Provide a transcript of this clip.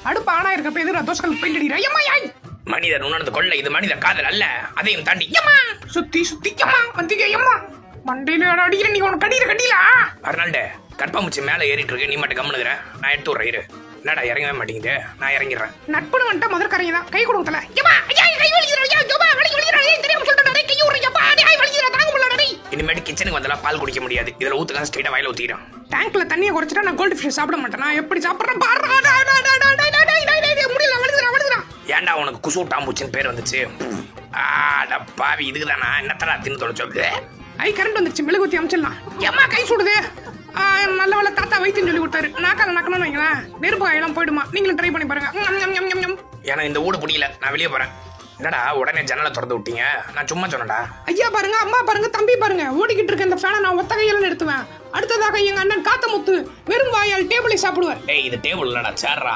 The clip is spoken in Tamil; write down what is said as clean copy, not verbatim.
அடுப்பு ஆனா இருக்கப்ப எதிர தோசைகள் பெயிண்ட் அடிக்கிற ஐயம்மா யாய் மனிதன் உணர்ந்து கொள்ள இது மனித காதல் அல்ல, அதையும் தாண்டி ஐயம்மா சுத்தி சுத்தி ஐயம்மா வந்தீங்க ஐயம்மா மண்டையில அடிக்கிற நீ உனக்கு கடியில அர்னால்டு கற்பாம்பூச்சி மேல ஏறிட்டு இருக்கு, நீ மட்டும் கம்முனுக்குற, நான் எடுத்து விட்றேன் இரு. என்னடா இறங்கவே மாட்டேங்குது, நான் இறங்கிடுறேன். நட்புன்னு வந்துட்டா மதுரக்காரங்க தான் கை கொடுக்கல ஐயம்மா ஐயா கை வலிக்குற ஐயா ஜோபா வலிக்குற ஏய் தெரியாம சொல்றடா கை ஊறீங்கப்பா டேய் வலிக்குற தாங்க முடியல டேய். இனிமேட்டு கிச்சனுக்கு வந்தலாம் பால் குடிக்க முடியாது, இதுல ஊத்துக்கான் ஸ்ட்ரைட்டா வாயில ஊத்திக்கிறேன். டேங்க்ல தண்ணியை குறைச்சிட்டா நான் கோல்டு ஃபிஷ் சாப்பிட மாட்டேன், நான் எப்படி சாப்பிடுறேன் பாரு முடியல வலிக்குறா. ஏன்டா உனக்கு குசூட்டாம்பூச்சின்னு பேர் வந்துச்சு? ஆட பாவி, இதுக்குதான் நான் என்னத்தடா தின்னு தொலைச்சோக்கு. ஐ கரண்ட் வந்துருச்சு, மெழுகுத்தி அமைச்சிடலாம். ஏம்மா கை சுடுது. நல்ல வேலை தாத்தா வைத்தியம் சொல்லி கொடுத்தாரு, நாக்கால நக்கணும்னு வைங்களேன் நெருப்பு காயெல்லாம் போயிடுமா, நீங்களும் ட்ரை பண்ணி பாருங்க. எனக்கு இந்த ஊடு பிடிக்கல, நான் வெளியே போறேன். என்னடா உடனே ஜன்னலை திறந்து விட்டீங்க? நான் சும்மா சொன்னடா. ஐயா பாருங்க, அம்மா பாருங்க, தம்பி பாருங்க, ஓடிக்கிட்டு இருக்க இந்த ஃபேனை நான் ஒத்த கையில நிறுத்துவேன். அடுத்ததாக எங்க அண்ணன் காத்தமுத்து வெறும் வாயால் டேபிளை சாப்பிடுவார். டேய் இது டேபிள் இல்லடா சேர்றா.